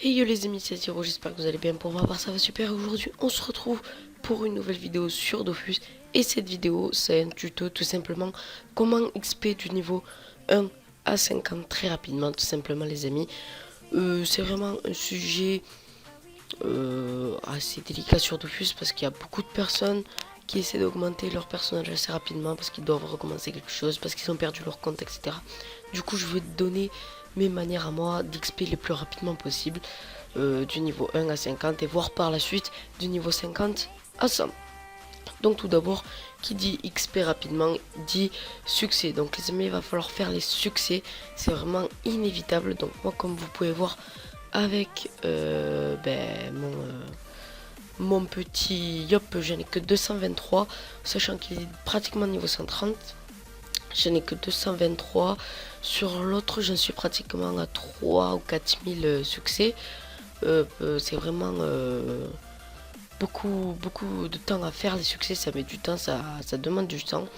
Hey yo les amis, c'est Siro, j'espère que vous allez bien. Pour ma part ça va super. Aujourd'hui on se retrouve pour une nouvelle vidéo sur Dofus. Et cette vidéo c'est un tuto tout simplement comment XP du niveau 1 à 50 très rapidement tout simplement les amis. C'est vraiment un sujet assez délicat sur Dofus parce qu'il y a beaucoup de personnes qui essaient d'augmenter leur personnage assez rapidement parce qu'ils doivent recommencer quelque chose, parce qu'ils ont perdu leur compte, etc. Du coup je vais te donner mes manières à moi d'XP les plus rapidement possible, du niveau 1 à 50 et voir par la suite du niveau 50 à 100. Donc tout d'abord, qui dit XP rapidement dit succès. Donc les amis, il va falloir faire les succès, c'est vraiment inévitable. Donc moi, comme vous pouvez voir avec mon petit Yop, je n'ai que 223, sachant qu'il est pratiquement niveau 130. Je n'ai que 223. Sur l'autre, j'en suis pratiquement à 3 ou 4000 succès. C'est vraiment beaucoup de temps à faire les succès. Ça met du temps, ça demande du temps.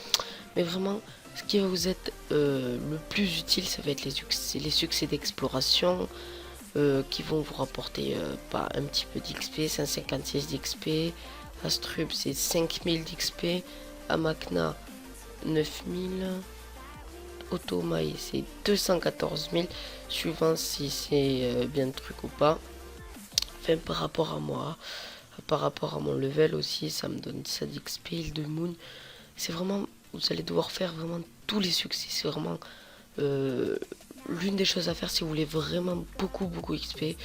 Mais vraiment, ce qui va vous être le plus utile, ça va être les succès d'exploration qui vont vous rapporter pas un petit peu d'XP, 156 d'XP. Astrub, c'est 5000 d'XP. Amakna, 9000. Automaï c'est 214 000, suivant si c'est bien le truc ou pas. Enfin, par rapport à moi, par rapport à mon level aussi, ça me donne ça d'XP. De Moon, c'est vraiment, vous allez devoir faire vraiment tous les succès. C'est vraiment l'une des choses à faire si vous voulez vraiment beaucoup XP.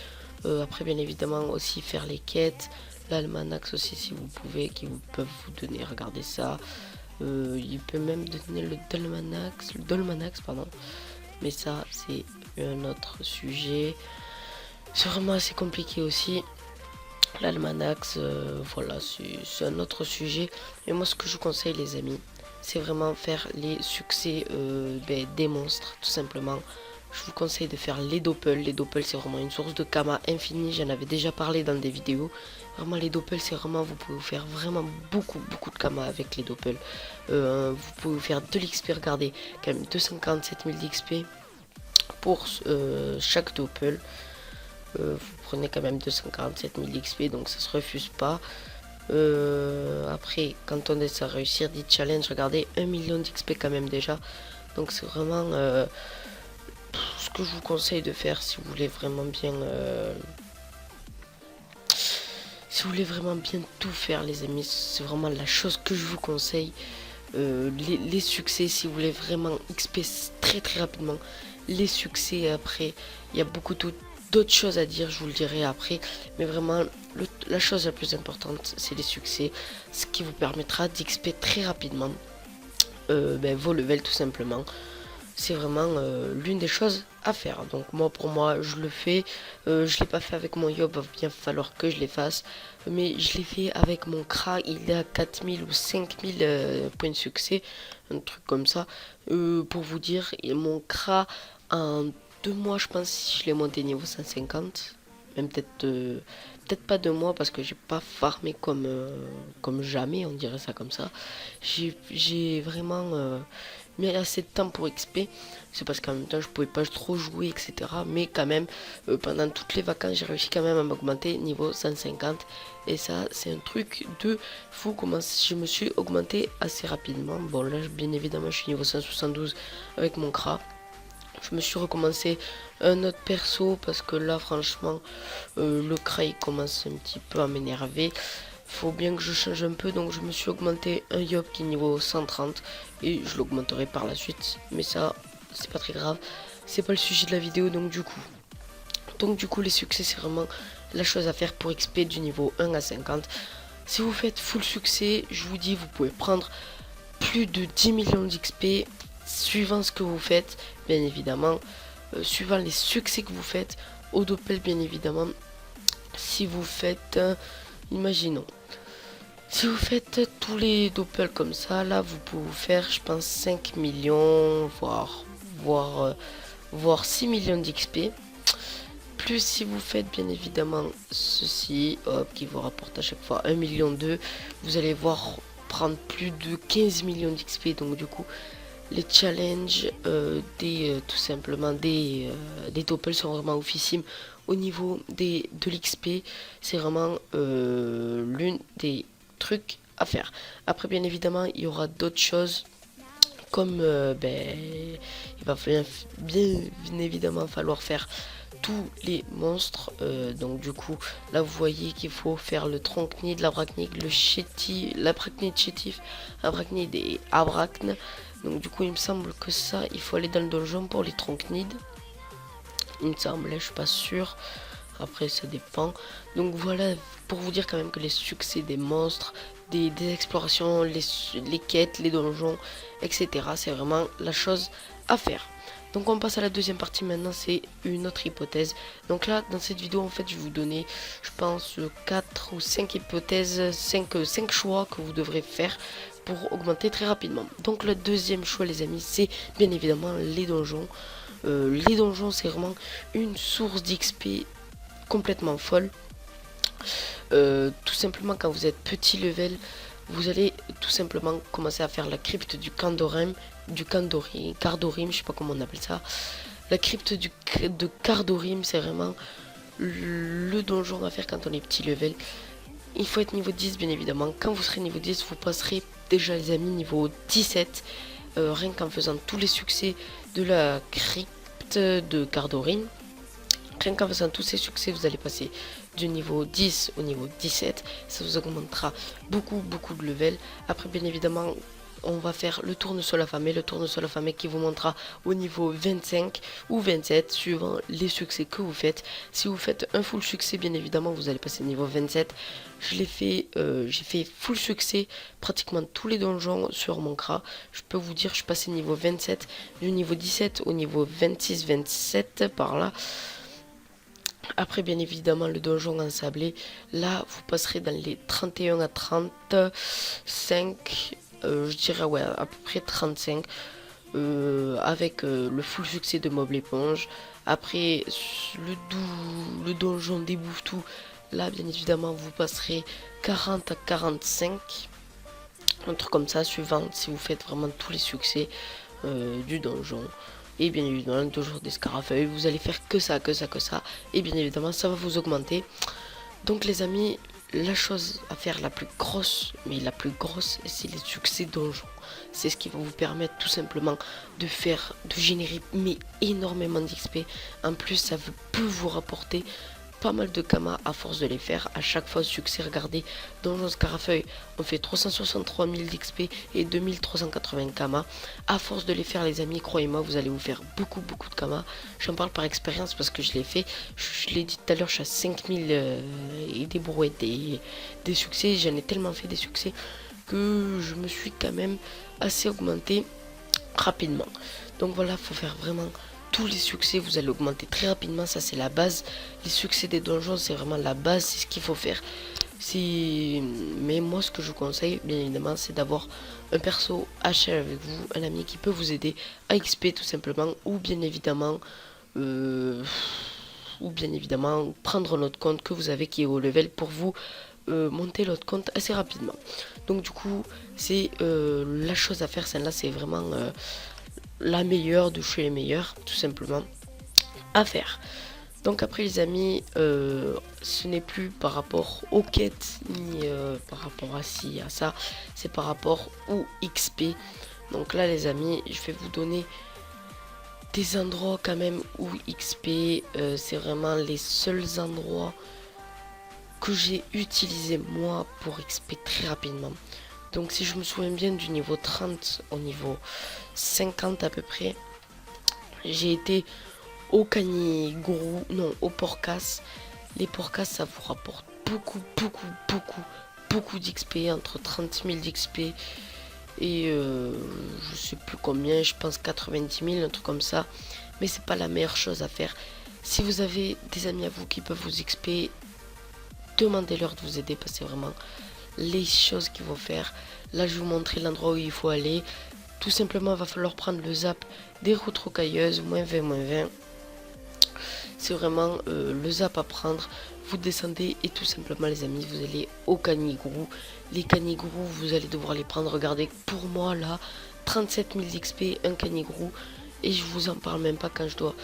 Après, bien évidemment, aussi faire les quêtes, l'almanax aussi si vous pouvez, qui vous peuvent vous donner, regardez ça. Il peut même donner le Dolmanax, pardon. Mais ça, c'est un autre sujet. C'est vraiment assez compliqué aussi. L'Almanax, voilà, c'est un autre sujet. Et moi, ce que je vous conseille, les amis, c'est vraiment faire les succès des monstres, tout simplement. Je vous conseille de faire les doppels. Les doppels, c'est vraiment une source de karma infinie. J'en avais déjà parlé dans des vidéos. Vraiment, les doppels, c'est vraiment, vous pouvez faire vraiment beaucoup de karma avec les doppels. Vous pouvez faire de l'XP, regardez, quand même 247 000 d'XP pour chaque doppel. Vous prenez quand même 247 000 d'XP, donc ça se refuse pas. Après, quand on est à réussir des challenges, regardez, 1 million d'XP quand même déjà. Donc c'est vraiment ce que je vous conseille de faire si vous voulez vraiment bien tout faire, les amis. C'est vraiment la chose que je vous conseille. Les succès, si vous voulez vraiment XP très rapidement, les succès. Après, il y a beaucoup d'autres choses à dire, je vous le dirai après, mais vraiment la chose la plus importante, c'est les succès, ce qui vous permettra d'XP très rapidement vos levels, tout simplement. C'est vraiment l'une des choses à faire. Donc moi, pour moi, je le fais. Je l'ai pas fait avec mon Yob, va bien falloir que je les fasse. Mais je l'ai fait avec mon Kra, il est à 4000 ou 5000 points de succès, un truc comme ça. Pour vous dire, mon Kra, en 2 mois, je pense, si je l'ai monté niveau 150. Même peut-être pas 2 mois parce que j'ai pas farmé comme jamais, on dirait ça comme ça. J'ai vraiment mis assez de temps pour XP. C'est parce qu'en même temps je pouvais pas trop jouer, etc. Mais quand même, pendant toutes les vacances, j'ai réussi quand même à m'augmenter niveau 150. Et ça, c'est un truc de fou comment je me suis augmenté assez rapidement. Bon, là, bien évidemment, je suis niveau 172 avec mon Kra. Je me suis recommencé un autre perso parce que là, franchement, le Kra il commence un petit peu à m'énerver. Faut bien que je change un peu, donc je me suis augmenté un Yop qui est niveau 130 et je l'augmenterai par la suite. Mais ça, c'est pas très grave, c'est pas le sujet de la vidéo, donc du coup les succès, c'est vraiment la chose à faire pour XP du niveau 1 à 50. Si vous faites full succès, je vous dis, vous pouvez prendre plus de 10 millions d'XP suivant ce que vous faites, bien évidemment, suivant les succès que vous faites, au doppel, bien évidemment. Si vous faites, imaginons, si vous faites tous les doppels comme ça, là, vous pouvez vous faire, je pense, 5 millions, voire 6 millions d'XP. Plus si vous faites, bien évidemment, ceci, hop, qui vous rapporte à chaque fois 1,2 million, vous allez voir prendre plus de 15 millions d'XP. Donc, du coup, les challenges tout simplement des topples sont vraiment officimes au niveau de l'XP. C'est vraiment l'une des trucs à faire. Après, bien évidemment, il y aura d'autres choses comme il va bien évidemment falloir faire tous les monstres. Donc du coup, là vous voyez qu'il faut faire le tronchnide, l'arachnide, le chétif, l'arachnide chétif, arachnide et abrachne. Donc du coup, il me semble que ça, il faut aller dans le donjon pour les troncnides. Il me semble, je suis pas sûr. Après, ça dépend. Donc voilà, pour vous dire quand même que les succès des monstres, des explorations, les quêtes, les donjons, etc. c'est vraiment la chose à faire. Donc on passe à la deuxième partie maintenant, c'est une autre hypothèse. Donc là, dans cette vidéo, en fait, je vais vous donner, je pense, 4 ou 5 hypothèses, 5 choix que vous devrez faire pour augmenter très rapidement. Donc le deuxième choix, les amis, c'est bien évidemment les donjons. Les donjons, c'est vraiment une source d'XP complètement folle. Tout simplement, quand vous êtes petit level, vous allez tout simplement commencer à faire la crypte du Cardorim, je sais pas comment on appelle ça. La crypte de Cardorim, c'est vraiment le donjon à faire quand on est petit level. Il faut être niveau 10 bien évidemment. Quand vous serez niveau 10, vous passerez déjà les amis niveau 17. Rien qu'en faisant tous les succès de la crypte de Cardorim. Rien qu'en faisant tous ces succès, vous allez passer du niveau 10 au niveau 17. Ça vous augmentera beaucoup de level. Après, bien évidemment, on va faire le tournesol affamé. Le tournesol affamé qui vous montrera au niveau 25 ou 27, suivant les succès que vous faites. Si vous faites un full succès, bien évidemment, vous allez passer niveau 27. Je l'ai fait, j'ai fait full succès pratiquement tous les donjons sur mon CRA. Je peux vous dire, je suis passé niveau 27, du niveau 17 au niveau 26-27 par là. Après, bien évidemment, le donjon ensablé, là, vous passerez dans les 31 à 35, je dirais, ouais, à peu près 35, avec le full succès de Mob l'éponge. Après, le donjon des Bouffetous, là, bien évidemment, vous passerez 40 à 45, un truc comme ça, suivant si vous faites vraiment tous les succès du donjon. Et bien évidemment, toujours des scarafeuilles, vous allez faire que ça. Et bien évidemment, ça va vous augmenter. Donc les amis, la chose à faire la plus grosse, c'est les succès donjons. C'est ce qui va vous permettre tout simplement de générer énormément d'XP. En plus, ça peut vous rapporter pas mal de kamas à force de les faire. À chaque fois succès, regardez, donjon scarafeuille, on fait 363 000 d'XP et 2380 kamas. À force de les faire, les amis, croyez-moi, vous allez vous faire beaucoup de kamas. J'en parle par expérience parce que je l'ai fait. Je l'ai dit tout à l'heure, je suis à 5000 et des brouettes, des succès. J'en ai tellement fait des succès que je me suis quand même assez augmenté rapidement. Donc voilà, faut faire vraiment tous les succès, vous allez augmenter très rapidement, ça c'est la base. Les succès des donjons, c'est vraiment la base, c'est ce qu'il faut faire. Mais moi, ce que je vous conseille, bien évidemment, c'est d'avoir un perso HL avec vous, un ami qui peut vous aider à XP tout simplement, ou bien évidemment prendre notre compte que vous avez qui est au level pour vous monter l'autre compte assez rapidement. Donc du coup, c'est la chose à faire, celle-là, c'est vraiment la meilleure de chez les meilleurs, tout simplement, à faire. Donc après les amis, ce n'est plus par rapport aux quêtes, ni par rapport à ci, à ça, c'est par rapport au XP. Donc là les amis, je vais vous donner des endroits quand même où XP, c'est vraiment les seuls endroits que j'ai utilisé moi pour XP très rapidement. Donc si je me souviens bien, du niveau 30 au niveau 50 à peu près, j'ai été au Canigourou, non, au Porcas. Les Porcas, ça vous rapporte beaucoup d'XP, entre 30 000 d'XP et je sais plus combien, je pense 90 000, un truc comme ça. Mais c'est pas la meilleure chose à faire. Si vous avez des amis à vous qui peuvent vous XP, demandez-leur de vous aider parce que c'est vraiment les choses qu'il faut faire. Là, je vais vous montrer l'endroit où il faut aller. Tout simplement, il va falloir prendre le zap des routes rocailleuses, -20. C'est vraiment le zap à prendre. Vous descendez et tout simplement, les amis, vous allez au Canigourou. Les Canigourou, vous allez devoir les prendre. Regardez, pour moi, là, 37 000 XP, un canigrou. Et je vous en parle même pas quand je dois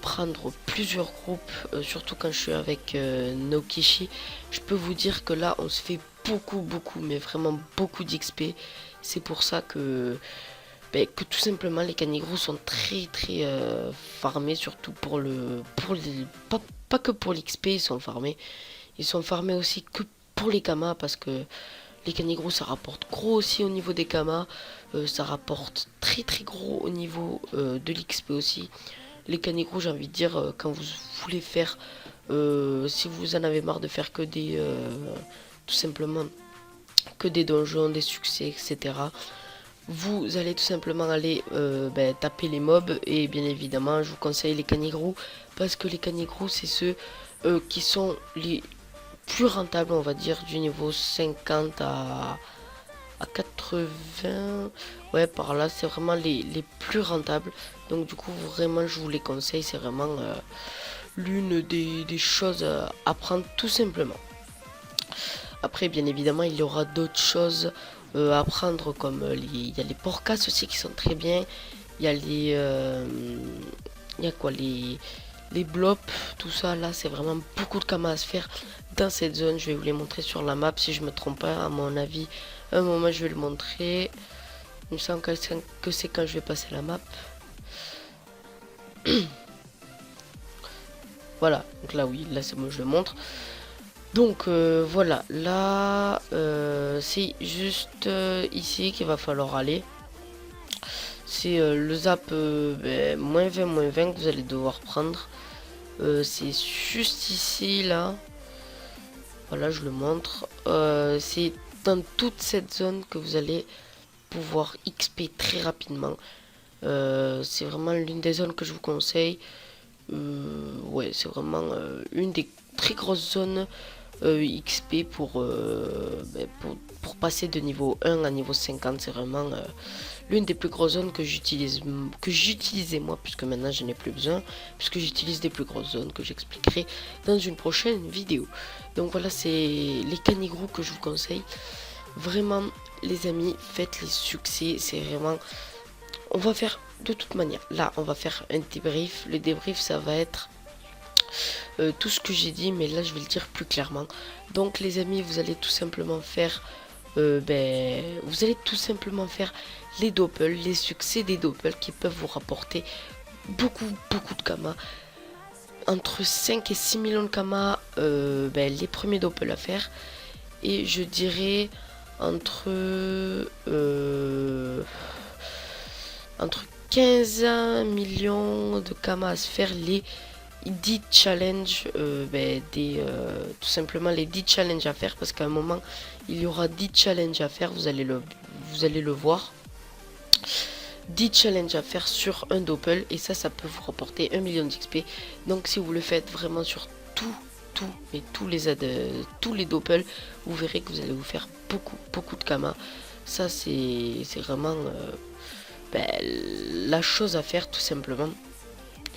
prendre plusieurs groupes, surtout quand je suis avec Naokishi. Je peux vous dire que là on se fait beaucoup, mais vraiment beaucoup d'XP. C'est pour ça que tout simplement les canigrous sont très farmés, surtout pas que pour l'XP ils sont farmés. Ils sont farmés aussi que pour les kamas, parce que les canigrous ça rapporte gros aussi au niveau des kamas. Ça rapporte très gros au niveau de l'XP aussi. Les canigrous, j'ai envie de dire, quand vous voulez faire, si vous en avez marre de faire que des, tout simplement, que des donjons, des succès, etc. Vous allez tout simplement aller taper les mobs, et bien évidemment, je vous conseille les canigrous, parce que les canigrous, c'est ceux qui sont les plus rentables, on va dire, du niveau 50 à 80, ouais, par là, c'est vraiment les plus rentables. Donc du coup, vraiment, je vous les conseille, c'est vraiment l'une des choses à prendre tout simplement. Après, bien évidemment, il y aura d'autres choses à prendre, comme il y a les porcas aussi qui sont très bien. Il y a il y a quoi, les blops, tout ça. Là, c'est vraiment beaucoup de kamas à se faire dans cette zone. Je vais vous les montrer sur la map si je me trompe pas, à mon avis. Un moment, je vais le montrer. Il me semble que c'est quand je vais passer la map. Voilà, donc là oui, là c'est bon, je le montre. Donc voilà, là c'est juste ici qu'il va falloir aller. C'est le zap moins 20 que vous allez devoir prendre. C'est juste ici, là. Voilà, je le montre. C'est dans toute cette zone que vous allez pouvoir XP très rapidement. C'est vraiment l'une des zones que je vous conseille. Ouais, c'est vraiment une des très grosses zones XP pour passer de niveau 1 à niveau 50. C'est vraiment l'une des plus grosses zones que j'utilisais moi, puisque maintenant je n'ai plus besoin, puisque j'utilise des plus grosses zones que j'expliquerai dans une prochaine vidéo. Donc voilà, c'est les canigrous que je vous conseille. Vraiment, les amis, faites les succès. C'est vraiment... On va faire de toute manière. Là, on va faire un débrief. Le débrief, ça va être tout ce que j'ai dit, mais là, je vais le dire plus clairement. Donc, les amis, vous allez tout simplement faire... vous allez tout simplement faire les doppels, les succès des doppels qui peuvent vous rapporter beaucoup de kamas. Entre 5 et 6 millions de kamas, les premiers doppels à faire. Et je dirais entre 15 millions de kamas à se faire les 10 challenges, tout simplement les 10 challenges à faire, parce qu'à un moment il y aura 10 challenges à faire, vous allez le voir. 10 challenges à faire sur un doppel, et ça peut vous rapporter 1 million d'XP. Donc si vous le faites vraiment sur tous les doppels, vous verrez que vous allez vous faire beaucoup de kamas. Ça c'est vraiment la chose à faire tout simplement.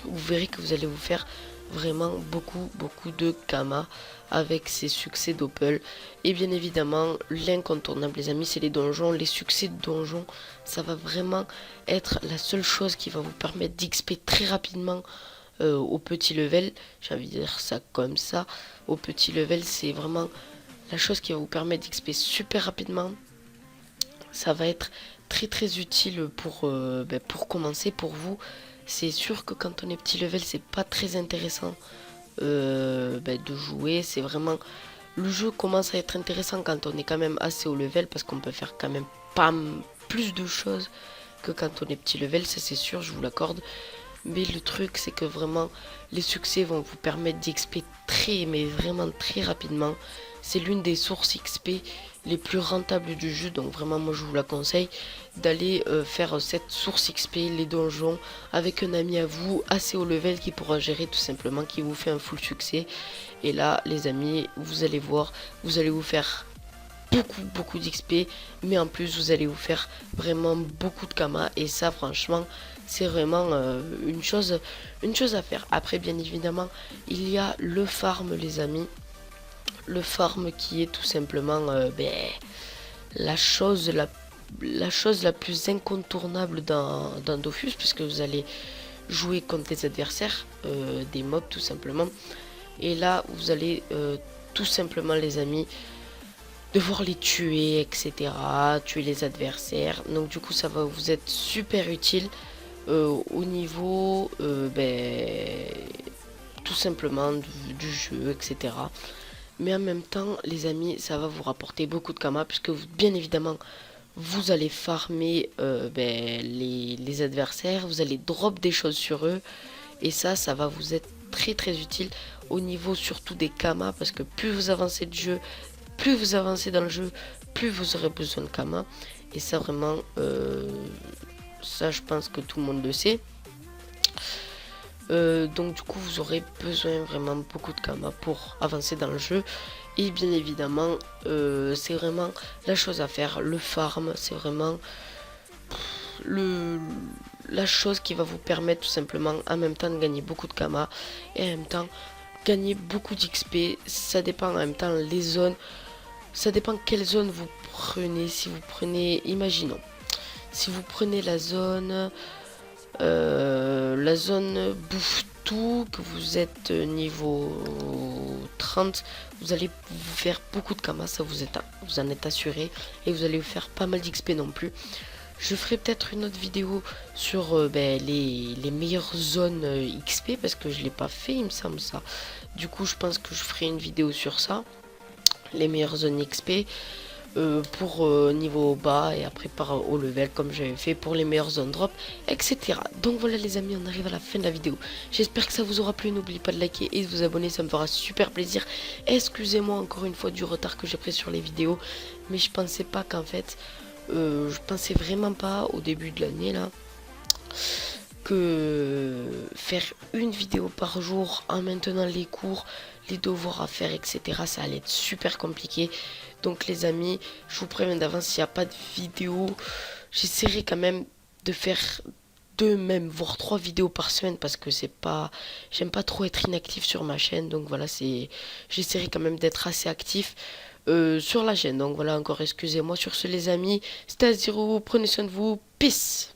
Vous verrez que vous allez vous faire vraiment beaucoup de kamas avec ces succès doppel. Et bien évidemment, l'incontournable les amis, c'est les donjons. Les succès de donjons, ça va vraiment être la seule chose qui va vous permettre d'XP très rapidement au petit level. J'ai envie de dire ça comme ça. Au petit level, c'est vraiment la chose qui va vous permettre d'XP super rapidement. Ça va être très utile pour commencer pour vous. C'est sûr que quand on est petit level, c'est pas très intéressant de jouer. C'est vraiment... Le jeu commence à être intéressant quand on est quand même assez haut level, parce qu'on peut faire quand même pas plus de choses que quand on est petit level, ça c'est sûr, je vous l'accorde. Mais le truc, c'est que vraiment, les succès vont vous permettre d'XP vraiment très rapidement. C'est l'une des sources XP les plus rentables du jeu, donc vraiment moi je vous la conseille d'aller faire cette source XP, les donjons, avec un ami à vous assez haut level qui pourra gérer tout simplement, qui vous fait un full succès. Et là les amis, vous allez voir, vous allez vous faire beaucoup d'XP, mais en plus vous allez vous faire vraiment beaucoup de kamas, et ça franchement c'est vraiment une chose à faire. Après bien évidemment il y a le farm les amis, le farm qui est tout simplement la chose la la chose la plus incontournable dans Dofus, puisque vous allez jouer contre des adversaires, des mobs tout simplement. Et là, vous allez tout simplement, les amis, devoir les tuer, etc. Tuer les adversaires. Donc du coup, ça va vous être super utile au niveau, tout simplement du jeu, etc. Mais en même temps, les amis, ça va vous rapporter beaucoup de karma, puisque bien évidemment, vous allez farmer les adversaires, vous allez drop des choses sur eux, et ça va vous être très très utile au niveau surtout des kamas, parce que plus vous avancez de jeu, plus vous avancez dans le jeu, plus vous aurez besoin de kamas, et ça vraiment, ça je pense que tout le monde le sait. Donc du coup vous aurez besoin vraiment beaucoup de kamas pour avancer dans le jeu. Et bien évidemment c'est vraiment la chose à faire, le farm, c'est vraiment la chose qui va vous permettre tout simplement en même temps de gagner beaucoup de kamas et en même temps gagner beaucoup d'XP. Ça dépend en même temps les zones, ça dépend quelle zone vous prenez. Si vous prenez, imaginons, si vous prenez la zone bouffe tout, que vous êtes niveau 30, vous allez vous faire beaucoup de kamas, ça vous en êtes assuré, et vous allez vous faire pas mal d'XP non plus. Je ferai peut-être une autre vidéo sur les meilleures zones XP, parce que je l'ai pas fait, il me semble ça. Du coup, je pense que je ferai une vidéo sur ça, les meilleures zones XP. Pour niveau bas, et après par haut level comme j'avais fait pour les meilleures zones drop, etc. Donc voilà les amis, on arrive à la fin de la vidéo. J'espère que ça vous aura plu, n'oubliez pas de liker et de vous abonner, ça me fera super plaisir. Excusez-moi encore une fois du retard que j'ai pris sur les vidéos, mais je pensais pas qu'en fait, je pensais vraiment pas au début de l'année là, que faire une vidéo par jour en maintenant les cours, les devoirs à faire, etc., ça allait être super compliqué. Donc les amis, je vous préviens d'avance, s'il n'y a pas de vidéo, j'essaierai quand même de faire 2, même voire 3 vidéos par semaine, parce que j'aime pas trop être inactif sur ma chaîne. Donc voilà, j'essaierai quand même d'être assez actif sur la chaîne. Donc voilà, encore excusez-moi. Sur ce les amis, c'était Aziro, prenez soin de vous, peace.